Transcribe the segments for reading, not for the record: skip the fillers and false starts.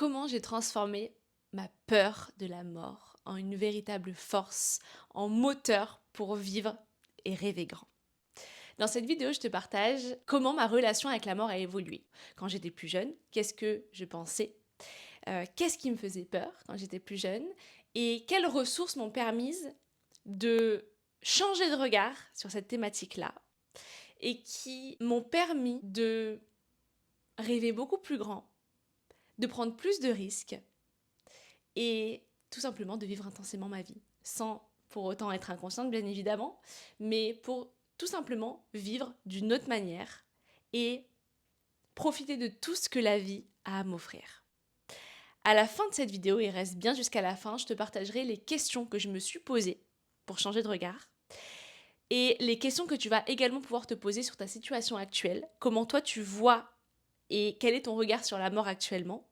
comment j'ai transformé ma peur de la mort en une véritable force, en moteur pour vivre et rêver grand. Dans cette vidéo, je te partage comment ma relation avec la mort a évolué. Quand j'étais plus jeune, qu'est-ce que je pensais, qu'est-ce qui me faisait peur quand j'étais plus jeune et quelles ressources m'ont permise de changer de regard sur cette thématique-là et qui m'ont permis de rêver beaucoup plus grand, de prendre plus de risques et tout simplement de vivre intensément ma vie, sans pour autant être inconsciente bien évidemment, mais pour tout simplement vivre d'une autre manière et profiter de tout ce que la vie a à m'offrir. À la fin de cette vidéo, et reste bien jusqu'à la fin, je te partagerai les questions que je me suis posées pour changer de regard et les questions que tu vas également pouvoir te poser sur ta situation actuelle, comment toi tu vois et quel est ton regard sur la mort actuellement.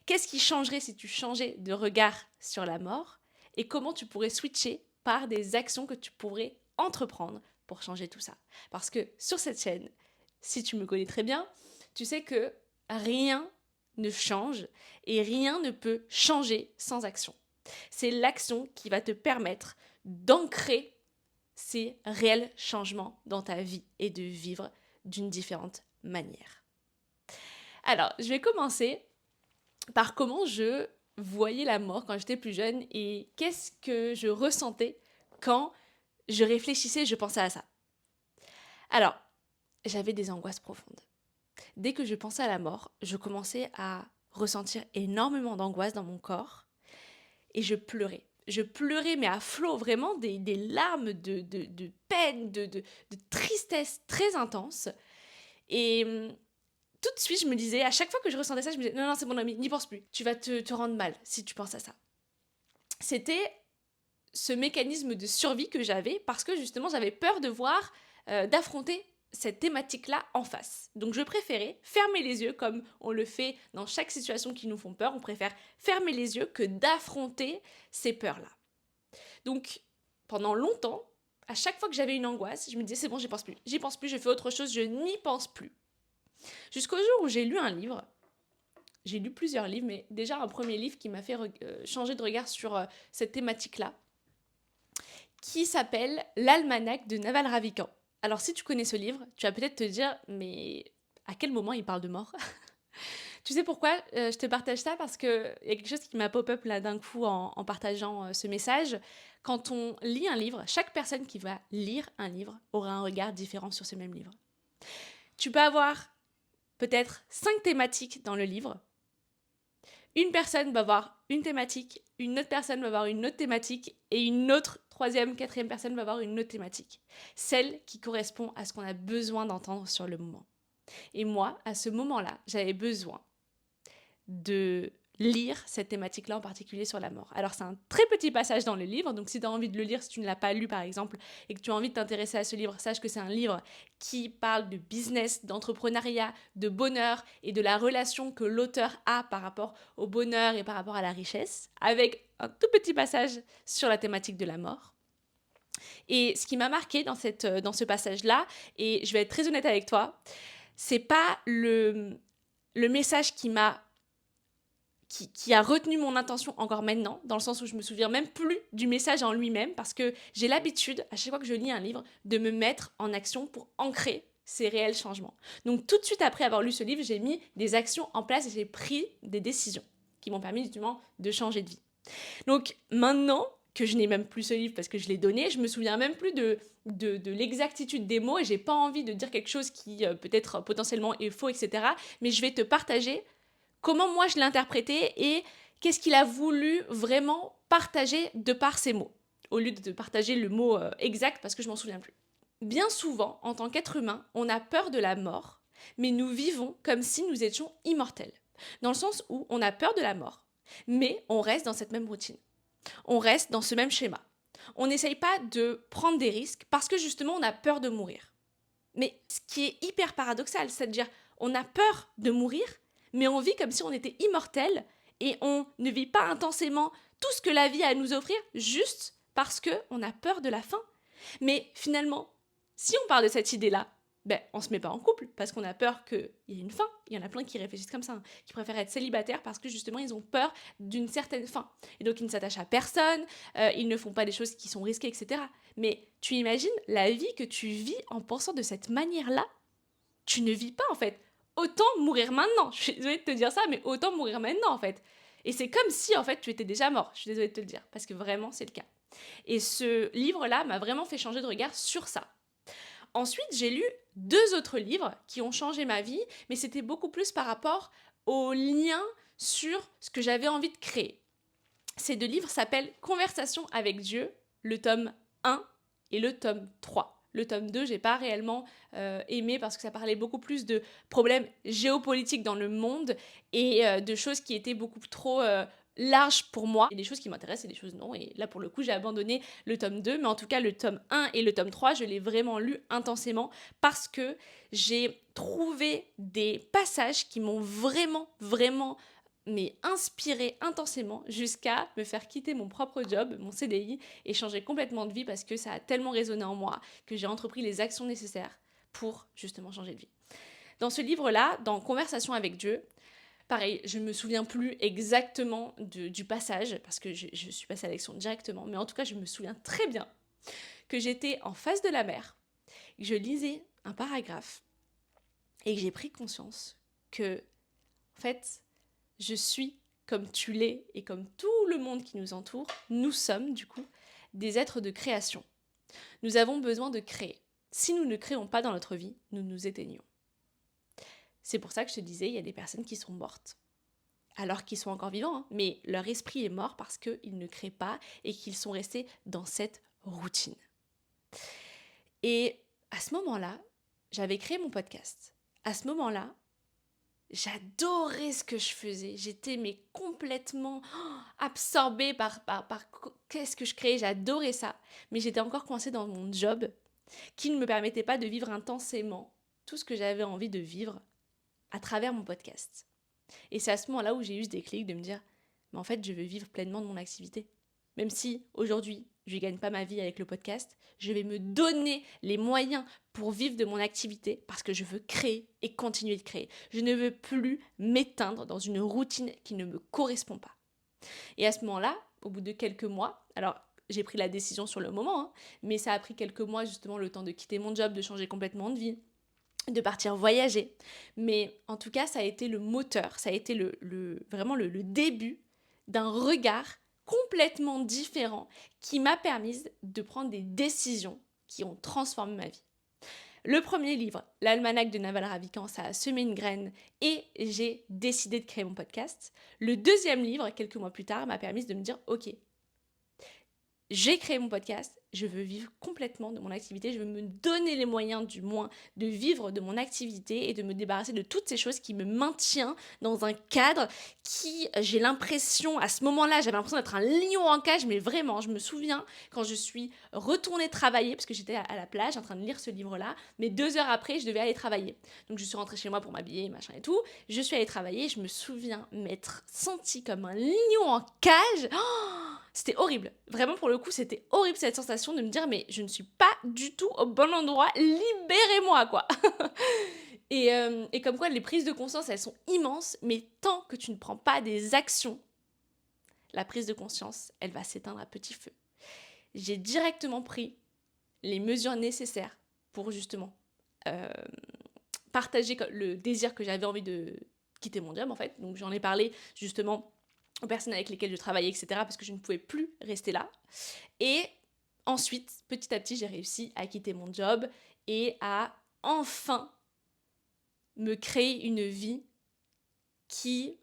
Qu'est-ce qui changerait si tu changeais de regard sur la mort et comment tu pourrais switcher par des actions que tu pourrais entreprendre pour changer tout ça. Parce que sur cette chaîne, si tu me connais très bien, tu sais que rien ne change et rien ne peut changer sans action. C'est l'action qui va te permettre d'ancrer ces réels changements dans ta vie et de vivre d'une différente manière. Alors, je vais commencer par comment je voyais la mort quand j'étais plus jeune et qu'est-ce que je ressentais quand je réfléchissais, je pensais à ça. Alors, j'avais des angoisses profondes. Dès que je pensais à la mort, je commençais à ressentir énormément d'angoisse dans mon corps et je pleurais. Je pleurais, mais à flot, vraiment des larmes de peine, de tristesse très intense. Et tout de suite, je me disais, à chaque fois que je ressentais ça, je me disais, non, non, c'est mon ami, n'y pense plus. Tu vas te rendre mal si tu penses à ça. C'était ce mécanisme de survie que j'avais parce que justement, j'avais peur de voir, d'affronter cette thématique-là en face. Donc je préférais fermer les yeux comme on le fait dans chaque situation qui nous font peur. On préfère fermer les yeux que d'affronter ces peurs-là. Donc pendant longtemps, à chaque fois que j'avais une angoisse, je me disais, c'est bon, j'y pense plus, je fais autre chose, je n'y pense plus. Jusqu'au jour où j'ai lu un livre, j'ai lu plusieurs livres, mais déjà un premier livre qui m'a fait changer de regard sur cette thématique-là, qui s'appelle L'Almanach de Naval Ravikant. Alors si tu connais ce livre, tu vas peut-être te dire, mais à quel moment il parle de mort? Tu sais pourquoi je te partage ça? Parce qu'il y a quelque chose qui m'a pop-up là d'un coup en partageant ce message. Quand on lit un livre, chaque personne qui va lire un livre aura un regard différent sur ce même livre. Tu peux avoir peut-être 5 thématiques dans le livre. Une personne va avoir une thématique, une autre personne va avoir une autre thématique et une autre troisième, quatrième personne va avoir une autre thématique. Celle qui correspond à ce qu'on a besoin d'entendre sur le moment. Et moi, à ce moment-là, j'avais besoin de lire cette thématique-là en particulier sur la mort. Alors c'est un très petit passage dans le livre, donc si tu as envie de le lire, si tu ne l'as pas lu par exemple, et que tu as envie de t'intéresser à ce livre, sache que c'est un livre qui parle de business, d'entrepreneuriat, de bonheur et de la relation que l'auteur a par rapport au bonheur et par rapport à la richesse, avec un tout petit passage sur la thématique de la mort. Et ce qui m'a marqué dans ce passage-là, et je vais être très honnête avec toi, c'est pas le message qui a retenu mon attention encore maintenant, dans le sens où je me souviens même plus du message en lui-même, parce que j'ai l'habitude, à chaque fois que je lis un livre, de me mettre en action pour ancrer ces réels changements. Donc tout de suite après avoir lu ce livre, j'ai mis des actions en place et j'ai pris des décisions qui m'ont permis justement de changer de vie. Donc maintenant que je n'ai même plus ce livre parce que je l'ai donné, je me souviens même plus de l'exactitude des mots et j'ai pas envie de dire quelque chose qui peut-être potentiellement est faux, etc. Mais je vais te partager comment moi je l'ai interprété et qu'est-ce qu'il a voulu vraiment partager de par ces mots, au lieu de te partager le mot exact parce que je m'en souviens plus. Bien souvent, en tant qu'être humain, on a peur de la mort, mais nous vivons comme si nous étions immortels. Dans le sens où on a peur de la mort, mais on reste dans cette même routine. On reste dans ce même schéma. On n'essaye pas de prendre des risques parce que justement on a peur de mourir. Mais ce qui est hyper paradoxal, c'est-à-dire on a peur de mourir, mais on vit comme si on était immortel et on ne vit pas intensément tout ce que la vie a à nous offrir juste parce qu'on a peur de la fin. Mais finalement, si on part de cette idée-là, Ben, on se met pas en couple parce qu'on a peur qu'il y ait une fin. Il y en a plein qui réfléchissent comme ça, hein, qui préfèrent être célibataires parce que justement ils ont peur d'une certaine fin. Et donc ils ne s'attachent à personne, ils ne font pas des choses qui sont risquées, etc. Mais tu imagines la vie que tu vis en pensant de cette manière-là? Tu ne vis pas en fait. Autant mourir maintenant. Je suis désolée de te dire ça, mais autant mourir maintenant en fait. Et c'est comme si en fait tu étais déjà mort. Je suis désolée de te le dire parce que vraiment c'est le cas. Et ce livre-là m'a vraiment fait changer de regard sur ça. Ensuite, j'ai lu 2 autres livres qui ont changé ma vie, mais c'était beaucoup plus par rapport au lien sur ce que j'avais envie de créer. Ces 2 livres s'appellent Conversation avec Dieu, le tome 1 et le tome 3. Le tome 2, j'ai pas réellement aimé parce que ça parlait beaucoup plus de problèmes géopolitiques dans le monde et de choses qui étaient beaucoup trop larges pour moi. Et des choses qui m'intéressent et des choses non. Et là, pour le coup, j'ai abandonné le tome 2. Mais en tout cas, le tome 1 et le tome 3, je l'ai vraiment lu intensément parce que j'ai trouvé des passages qui m'ont vraiment mais inspiré intensément jusqu'à me faire quitter mon propre job, mon CDI, et changer complètement de vie parce que ça a tellement résonné en moi que j'ai entrepris les actions nécessaires pour justement changer de vie. Dans ce livre-là, dans Conversation avec Dieu, pareil, je ne me souviens plus exactement du passage parce que je suis passée à l'action directement, mais en tout cas, je me souviens très bien que j'étais en face de la mer, que je lisais un paragraphe et que j'ai pris conscience que, en fait, je suis comme tu l'es et comme tout le monde qui nous entoure, nous sommes du coup des êtres de création. Nous avons besoin de créer. Si nous ne créons pas dans notre vie, nous nous éteignons. C'est pour ça que je te disais, il y a des personnes qui sont mortes, alors qu'ils sont encore vivants, hein, mais leur esprit est mort parce qu'ils ne créent pas et qu'ils sont restés dans cette routine. Et à ce moment-là, j'avais créé mon podcast. À ce moment-là, j'adorais ce que je faisais. J'étais mais complètement absorbée par qu'est-ce que je créais. J'adorais ça. Mais j'étais encore coincée dans mon job qui ne me permettait pas de vivre intensément tout ce que j'avais envie de vivre à travers mon podcast. Et c'est à ce moment-là où j'ai eu ce déclic de me dire, mais en fait, je veux vivre pleinement de mon activité. Même si aujourd'hui, je ne gagne pas ma vie avec le podcast, je vais me donner les moyens pour vivre de mon activité parce que je veux créer et continuer de créer. Je ne veux plus m'éteindre dans une routine qui ne me correspond pas. Et à ce moment-là, au bout de quelques mois, alors j'ai pris la décision sur le moment, hein, mais ça a pris quelques mois justement le temps de quitter mon job, de changer complètement de vie, de partir voyager. Mais en tout cas, ça a été le moteur, ça a été vraiment le début d'un regard complètement différent qui m'a permis de prendre des décisions qui ont transformé ma vie. Le premier livre, l'Almanach de Naval Ravikant, ça a semé une graine et j'ai décidé de créer mon podcast. Le deuxième livre, quelques mois plus tard, m'a permis de me dire, ok, j'ai créé mon podcast, je veux vivre complètement de mon activité, je veux me donner les moyens du moins de vivre de mon activité et de me débarrasser de toutes ces choses qui me maintiennent dans un cadre qui, j'ai l'impression, à ce moment-là, j'avais l'impression d'être un lion en cage, mais vraiment, je me souviens quand je suis retournée travailler, parce que j'étais à la plage en train de lire ce livre-là, mais 2 heures après, je devais aller travailler. Donc je suis rentrée chez moi pour m'habiller, machin et tout, je suis allée travailler, je me souviens m'être sentie comme un lion en cage. C'était horrible. Vraiment, pour le coup, c'était horrible cette sensation de me dire, mais je ne suis pas du tout au bon endroit, libérez-moi, quoi. Et comme quoi, les prises de conscience, elles sont immenses, mais tant que tu ne prends pas des actions, la prise de conscience, elle va s'éteindre à petit feu. J'ai directement pris les mesures nécessaires pour justement partager le désir que j'avais envie de quitter mon job, en fait. Donc j'en ai parlé justement aux personnes avec lesquelles je travaillais, etc., parce que je ne pouvais plus rester là. Et ensuite, petit à petit, j'ai réussi à quitter mon job et à enfin me créer une vie qui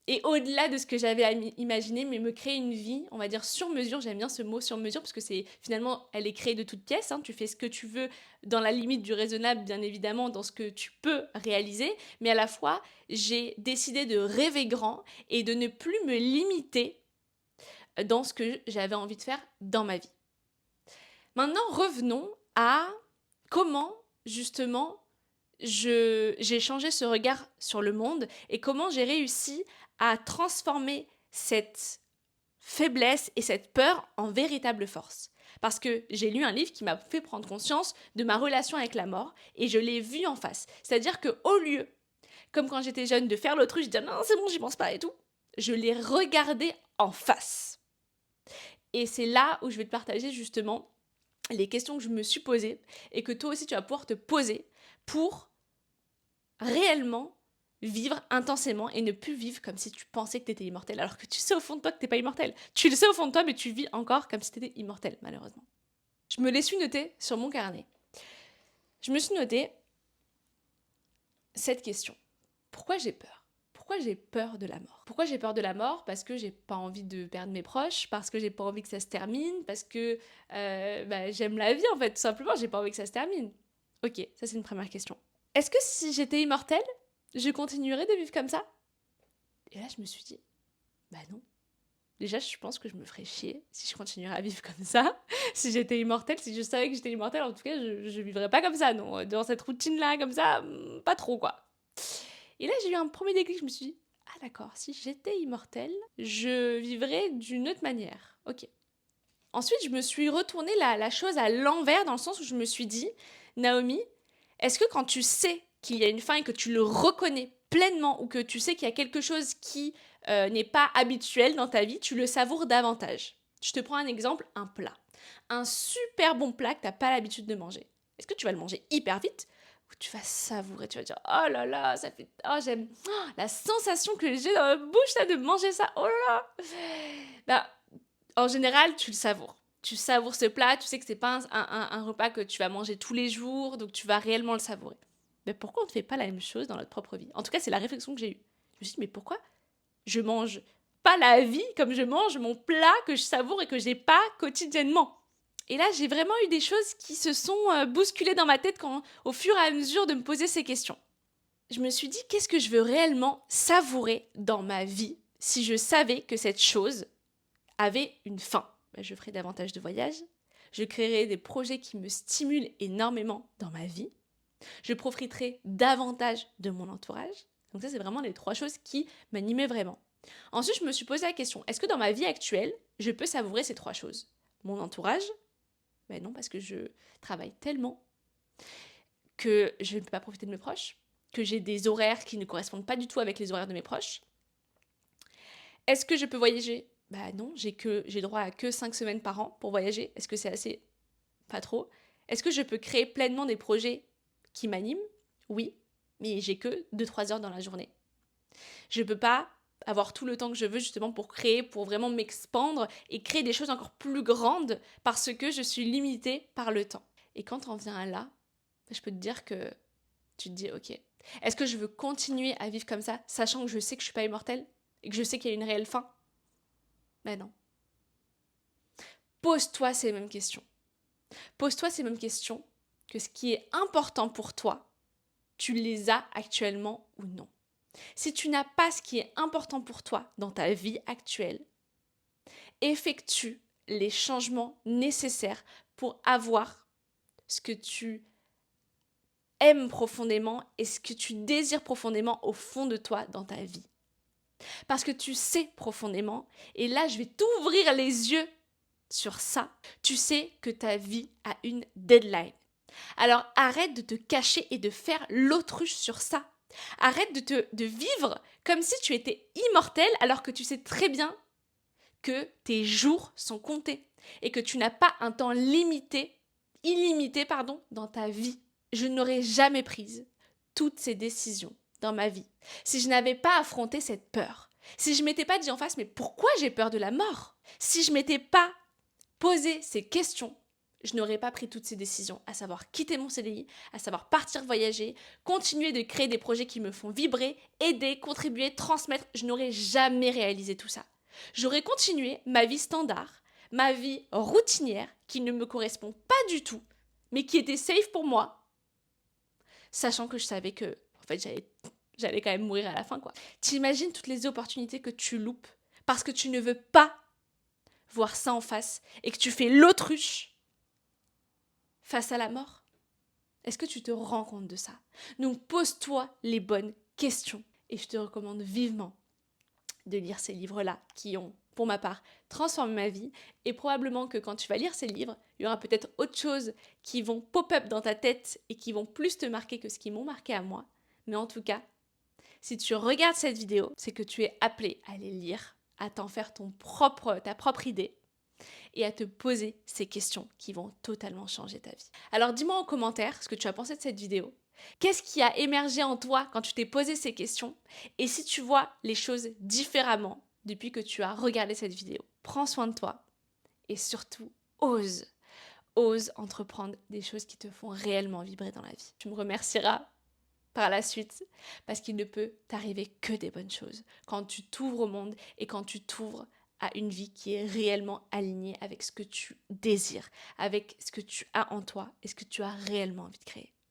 est au-delà de ce que j'avais imaginé, mais me créer une vie, on va dire sur mesure. J'aime bien ce mot sur mesure parce que c'est finalement, elle est créée de toutes pièces, hein. Tu fais ce que tu veux dans la limite du raisonnable, bien évidemment, dans ce que tu peux réaliser, mais à la fois, j'ai décidé de rêver grand et de ne plus me limiter dans ce que j'avais envie de faire dans ma vie. Maintenant, revenons à comment, justement, j'ai changé ce regard sur le monde et comment j'ai réussi à transformer cette faiblesse et cette peur en véritable force. Parce que j'ai lu un livre qui m'a fait prendre conscience de ma relation avec la mort et je l'ai vue en face. C'est-à-dire qu'au lieu, comme quand j'étais jeune, de faire l'autruche, je disais non, c'est bon, j'y pense pas et tout, je l'ai regardé en face. Et c'est là où je vais te partager justement les questions que je me suis posées et que toi aussi tu vas pouvoir te poser pour réellement vivre intensément et ne plus vivre comme si tu pensais que tu étais immortel alors que tu sais au fond de toi que t'es pas immortel. Tu le sais au fond de toi mais tu vis encore comme si tu étais immortel malheureusement. Je me les suis notées sur mon carnet. Je me suis noté cette question. Pourquoi j'ai peur ? Pourquoi j'ai peur de la mort ? Pourquoi j'ai peur de la mort ? Parce que j'ai pas envie de perdre mes proches, parce que j'ai pas envie que ça se termine, parce que j'aime la vie en fait, tout simplement, j'ai pas envie que ça se termine. Ok, ça c'est une première question. Est-ce que si j'étais immortelle, je continuerais de vivre comme ça ? Et là je me suis dit, bah non. Déjà, je pense que je me ferais chier si je continuerais à vivre comme ça. Si j'étais immortelle, si je savais que j'étais immortelle, en tout cas, je vivrais pas comme ça, non. Dans cette routine-là, comme ça, pas trop, quoi. Et là, j'ai eu un premier déclic, je me suis dit, ah d'accord, si j'étais immortelle, je vivrais d'une autre manière. Ok. Ensuite, je me suis retourné la chose à l'envers, dans le sens où je me suis dit, Naomi, est-ce que quand tu sais qu'il y a une fin et que tu le reconnais pleinement, ou que tu sais qu'il y a quelque chose qui n'est pas habituel dans ta vie, tu le savoures davantage ? Je te prends un exemple, un plat. Un super bon plat que tu n'as pas l'habitude de manger. Est-ce que tu vas le manger hyper vite ou tu vas savourer, tu vas dire oh là là, ça fait j'aime la sensation que j'ai dans la bouche là, de manger ça. Oh là. Bah, en général, tu le savoures. Tu savoures ce plat, tu sais que c'est pas un repas que tu vas manger tous les jours, donc tu vas réellement le savourer. Mais pourquoi on ne fait pas la même chose dans notre propre vie ? En tout cas, c'est la réflexion que j'ai eue. Je me suis dit, mais pourquoi je mange pas la vie comme je mange mon plat que je savoure et que j'ai pas quotidiennement ? Et là, j'ai vraiment eu des choses qui se sont bousculées dans ma tête au fur et à mesure de me poser ces questions. Je me suis dit, qu'est-ce que je veux réellement savourer dans ma vie si je savais que cette chose avait une fin ? Je ferais davantage de voyages, je créerais des projets qui me stimulent énormément dans ma vie, je profiterais davantage de mon entourage. Donc ça, c'est vraiment les 3 choses qui m'animaient vraiment. Ensuite, je me suis posé la question, est-ce que dans ma vie actuelle, je peux savourer ces 3 choses ? Mon entourage ? Ben non, parce que je travaille tellement que je ne peux pas profiter de mes proches, que j'ai des horaires qui ne correspondent pas du tout avec les horaires de mes proches. Est-ce que je peux voyager ? Bah non, j'ai droit à que 5 semaines par an pour voyager. Est-ce que c'est assez ? Pas trop. Est-ce que je peux créer pleinement des projets qui m'animent ? Oui, mais j'ai que 2-3 heures dans la journée. Je peux pas avoir tout le temps que je veux justement pour créer, pour vraiment m'expandre et créer des choses encore plus grandes parce que je suis limitée par le temps. Et quand on vient à là, je peux te dire que tu te dis ok, est-ce que je veux continuer à vivre comme ça, sachant que je sais que je suis pas immortelle et que je sais qu'il y a une réelle fin ? Ben non. Pose-toi ces mêmes questions. Pose-toi ces mêmes questions, que ce qui est important pour toi, tu les as actuellement ou non. Si tu n'as pas ce qui est important pour toi dans ta vie actuelle, effectue les changements nécessaires pour avoir ce que tu aimes profondément et ce que tu désires profondément au fond de toi dans ta vie. Parce que tu sais profondément, et là je vais t'ouvrir les yeux sur ça, tu sais que ta vie a une deadline. Alors arrête de te cacher et de faire l'autruche sur ça. Arrête de vivre comme si tu étais immortel alors que tu sais très bien que tes jours sont comptés et que tu n'as pas un temps illimité dans ta vie. Je n'aurais jamais pris toutes ces décisions dans ma vie si je n'avais pas affronté cette peur. Si je m'étais pas dit en face, mais pourquoi j'ai peur de la mort ? Si je m'étais pas posé ces questions, je n'aurais pas pris toutes ces décisions, à savoir quitter mon CDI, à savoir partir voyager, continuer de créer des projets qui me font vibrer, aider, contribuer, transmettre. Je n'aurais jamais réalisé tout ça. J'aurais continué ma vie standard, ma vie routinière, qui ne me correspond pas du tout, mais qui était safe pour moi, sachant que je savais que en fait, j'allais quand même mourir à la fin, quoi. T'imagines toutes les opportunités que tu loupes parce que tu ne veux pas voir ça en face et que tu fais l'autruche face à la mort ? Est-ce que tu te rends compte de ça ? Donc pose-toi les bonnes questions et je te recommande vivement de lire ces livres-là qui ont, pour ma part, transformé ma vie. Et probablement que quand tu vas lire ces livres, il y aura peut-être autre chose qui vont pop-up dans ta tête et qui vont plus te marquer que ce qui m'ont marqué à moi. Mais en tout cas, si tu regardes cette vidéo, c'est que tu es appelé à les lire, à t'en faire ta propre idée et à te poser ces questions qui vont totalement changer ta vie. Alors dis-moi en commentaire ce que tu as pensé de cette vidéo. Qu'est-ce qui a émergé en toi quand tu t'es posé ces questions? Et si tu vois les choses différemment depuis que tu as regardé cette vidéo, prends soin de toi et surtout ose, ose entreprendre des choses qui te font réellement vibrer dans la vie. Tu me remercieras par la suite parce qu'il ne peut t'arriver que des bonnes choses quand tu t'ouvres au monde et quand tu t'ouvres à une vie qui est réellement alignée avec ce que tu désires, avec ce que tu as en toi et ce que tu as réellement envie de créer.